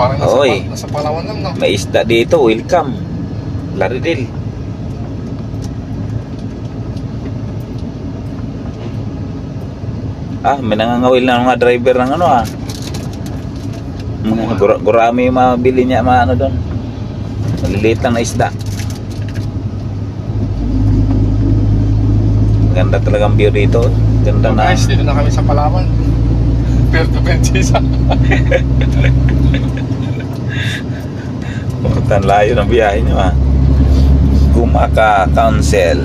Parang Oy, nasa Palawan lang, no? may isda dito, welcome. Laridil. May nangangawil na mga driver ng ano Mga gurami yung mabili niya, mga ano doon. Maliliit lang na isda. Maganda talagang view dito. Ganda So na. guys, dito na kami sa Palawan. Puerto Princesa. Pumuntan layo ng biyahe nyo Gumaka Council.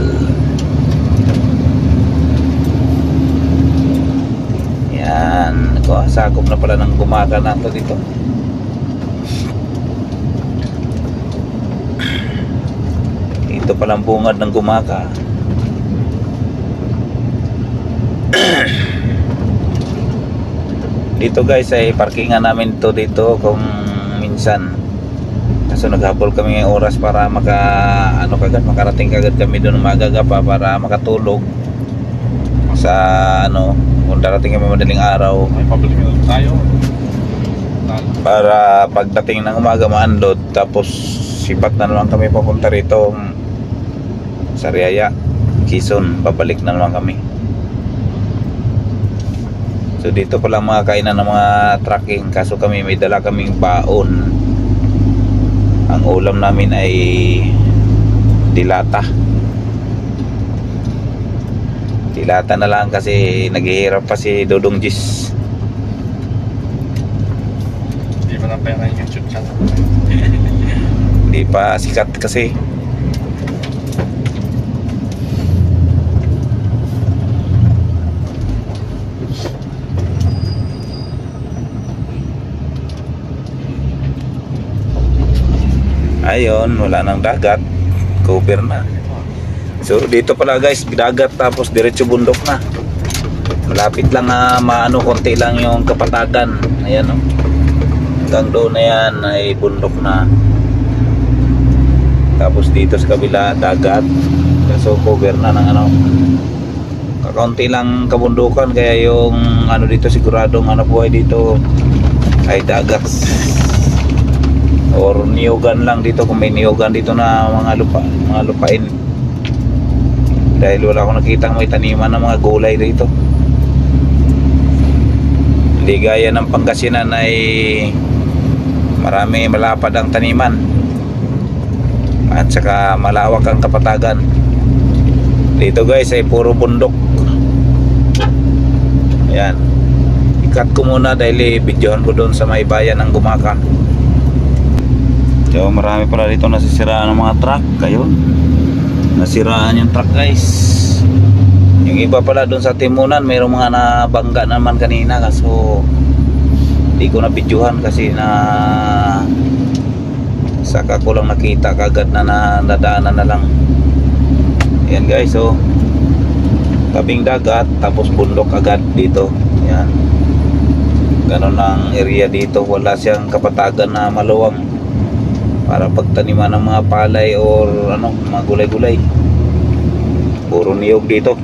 Yan. Sakop na pala ng Gumaka na ito dito. Ito palang bungad ng Gumaka. Dito guys ay parkingan namin to dito kung minsan. Kaso naghabol kami ng oras para makarating kagad kami doon magaga pa para makatulog sa kung darating kami madaling araw May public na tayo. para pagdating ng umaga ma-unload, tapos sipat na naman kami papunta rito sa Riaya, Quezon. Babalik na naman kami. So dito pala mga kainan ng mga trucking, kaso kami may dala kaming baon. Ang ulam namin ay dilata. Dilata na lang kasi naghihirap pa si Dodong Gis. Hindi mo na pera yung YouTube channel. Hindi pa sikat kasi. Ayun, wala nang dagat. Cover na. So dito pala guys, dagat tapos diretso bundok na. Malapit lang konti lang yung Kapatagan. Ayan hanggang doon na yan ay bundok na. Tapos dito sa kabila dagat. So cover na ng kakaunti lang kabundukan, kaya yung dito siguradong buhay dito ay dagat. Or niyogan lang dito kung may niyogan dito na mga lupain. Dahil wala akong nakitang may taniman ng mga gulay dito. Hindi gaya ng Pangasinan ay marami malapad ang taniman. At saka malawak ang Kapatagan. Dito guys ay puro bundok. Ayan. I-cut ko muna dahil videohan ko doon sa may bayan ng Gumaka. So marami pala dito nasisiraan ng mga truck. Ayun, nasiraan yung truck guys. Yung iba pala doon sa Timunan mayroong mga nabangga naman kanina, kaso hindi ko na videohan kasi saka ko lang nakita kagad na nadaanan na lang. Ayan guys, so tabing dagat tapos bundok agad dito. Ayan, ganon ang area dito. Wala siyang Kapatagan na maluwang para pagtaniman ng mga palay or mga gulay-gulay. Puro niyog dito.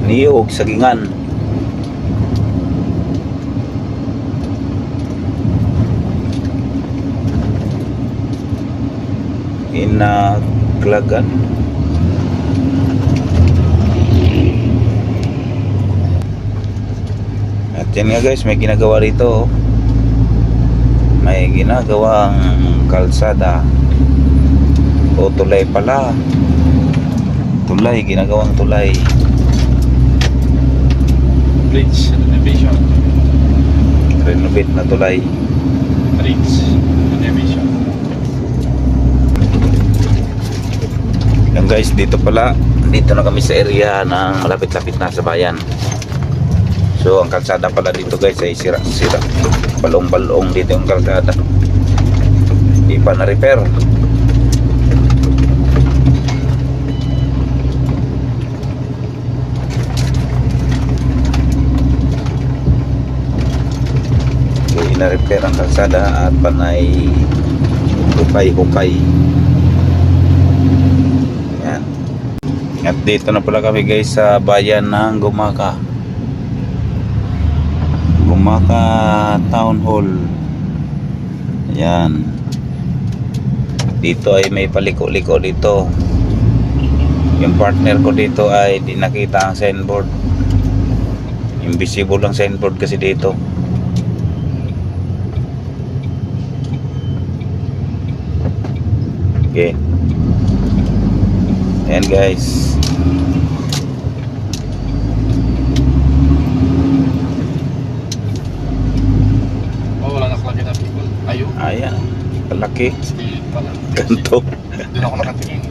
Niyog, sagingan. Inaglagan. At yan nga guys, may ginagawa rito. May ginagawang kalsada o tulay pala. Tulay, ginagawang tulay. Bridge renovation. Renovate na tulay. Bridge renovation. Yan guys, dito pala, dito na kami sa area na malapit-lapit na sa bayan. So ang kalsada pala dito guys ay sira-sira. Balong-balong dito yung kalsada. Hindi pa na-repair. So ina-repair ang kalsada at panay hukay-hukay. Yan. At dito na pala kami guys sa bayan ng Gumaka. Gumaka Town Hall. Yan. Dito ay may paliko-liko dito. Yung partner ko dito ay di nakita ang signboard. Invisible ang signboard kasi dito. Okay. Ayan guys. Oh, wala nakalagay na people. Ayun. Ayan. Kalaki. Speed pala. Ganto. Doon ako nakatingin.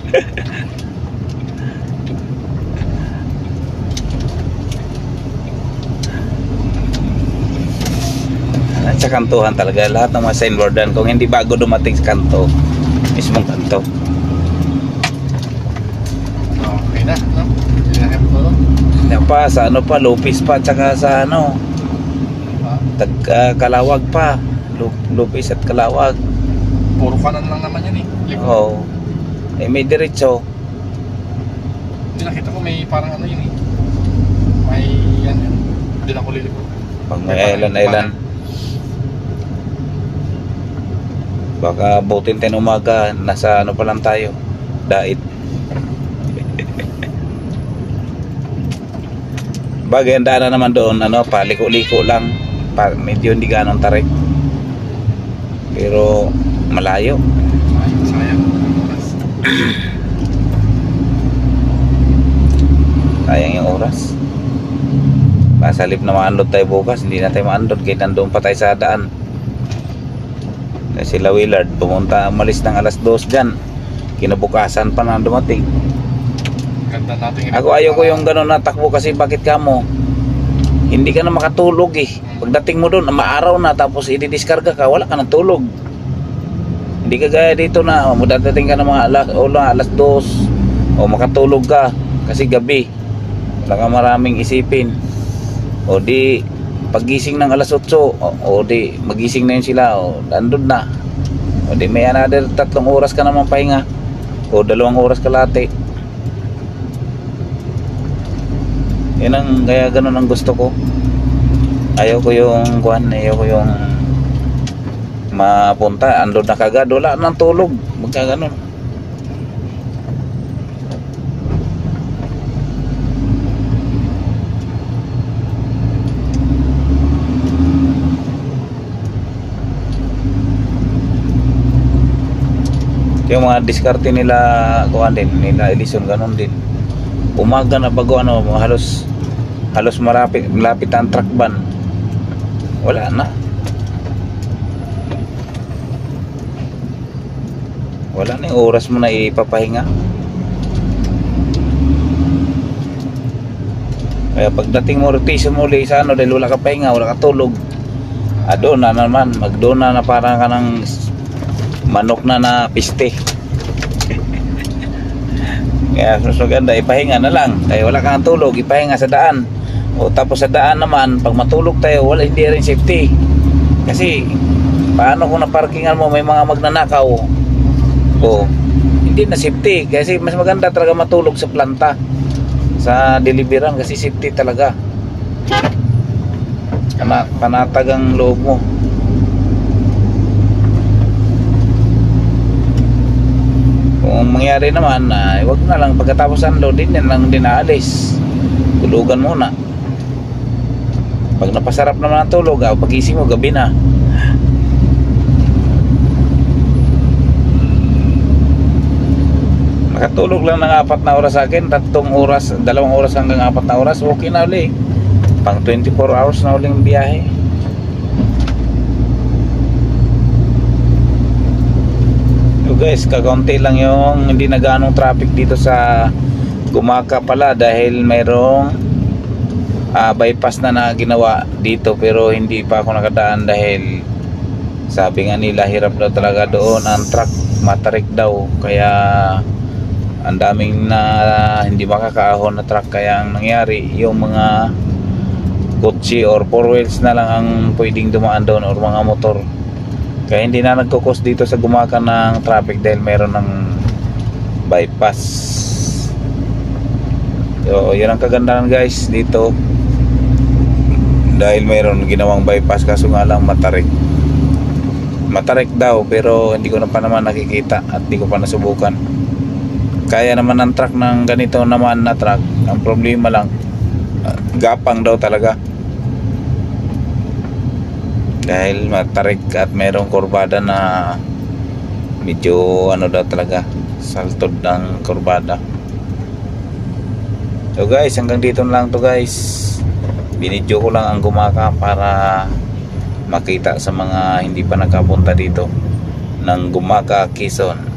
Sa kantuhan talaga. Lahat ng mga signboardan. Kung hindi bago dumating sa kanto. Mismong kanto. Okay na, no? Hindi na kayo po. Yan pa. Sa ano pa. Lupis pa. Tsaka sa ano. Kalawag pa. Lupis at Kalawag. Puro kanan lang naman yan eh. Likod. Oo. Eh may diretso. Hindi nakita ko may parang ano yun eh. May yan yun. Hindi na ako lilikod. Pag may island. Baka butin tayo umaga. Nasa ano pa lang tayo. Dait. Bagay ang daanan naman doon. Ano, paliko-liko lang. Medyo hindi ganong tarik. Pero malayo. Sayang. Sayang yung oras. Pasalip na ma-unload tayo bukas. Hindi na tayo ma-unload. Kahit nandun pa tayo sa daan. Sila Willard pumunta, umalis ng alas 2 dyan. Kinabukasan pa na dumating. Ganda natin. Ako ayoko yung gano'n natakbo kasi bakit ka mo? Hindi ka na makatulog eh. Pagdating mo doon, maaraw na tapos i-discarga ka, wala ka ng tulog. Hindi ka gaya dito na dadating ka ng mga alas 2 o makatulog ka kasi gabi. Wala ka maraming isipin. O di pagising ng alas 8 o di magising na yun sila o andun na. O di may another 3 oras ka naman pahinga o 2 oras kalahati. Yan ang kaya ganun ang gusto ko. Ayaw ko yung mapunta andun na kagad, wala nang tulog magka ganun. Yung mga diskarte nila kuan din, nila Ellison ganun din. Umaga na bago ano, halos malapit ang truck ban. Wala na. Wala na yung oras mo na ipapahinga. Kaya pagdating mo rotation mo ulit sa ano, dahil wala ka pahinga, wala ka tulog. Doon na naman, magdoon na parang ka ng manok na piste. Kaya mas maganda ipahinga na lang. Kaya wala kang tulog, ipahinga sa daan. O tapos sa daan naman, pag matulog tayo, wala, hindi rin safety. Kasi paano kung naparkingan mo may mga magnanakaw? O hindi na safety. Kasi mas maganda talaga matulog sa planta, sa deliveran, kasi safety talaga. Panatag ang loob mo. Kung mangyari naman, wag na lang pagkatapos unload din yan lang din naalis. Tulugan muna. Pag napasarap naman ang tulog, pagising mo gabi na. Nakatulog lang ng 4 na oras sa akin, 3 oras, 2 oras hanggang 4 na oras, okay na uli. Pang 24 hours na uling biyahe. So guys, kakaunti lang yung hindi na ganong traffic dito sa Gumaka pala dahil mayroong bypass na ginawa dito, pero hindi pa ako nakadaan dahil sabi nga nila hirap daw talaga doon ang truck, matarik daw, kaya ang daming na hindi makakaahon na truck. Kaya ang nangyari, yung mga kotse or 4 wheels na lang ang pwedeng dumaan doon or mga motor. Kaya hindi na nagkukos dito sa Gumaka ng traffic dahil meron ng bypass. So yun ang kagandahan guys dito, dahil mayroon ginawang bypass, kaso nga lang matarik. matarik daw, pero hindi ko na pa naman nakikita at hindi ko pa nasubukan. Kaya naman ang truck ng ganito naman na truck. Ang problema lang, gapang daw talaga. Dahil matarik at mayroong kurbada na medyo ano daw talaga, saltod ng kurbada. So guys, hanggang dito na lang to guys. Binidyo ko lang ang Gumaka para makita sa mga hindi pa nakapunta dito ng Gumaka, Quezon.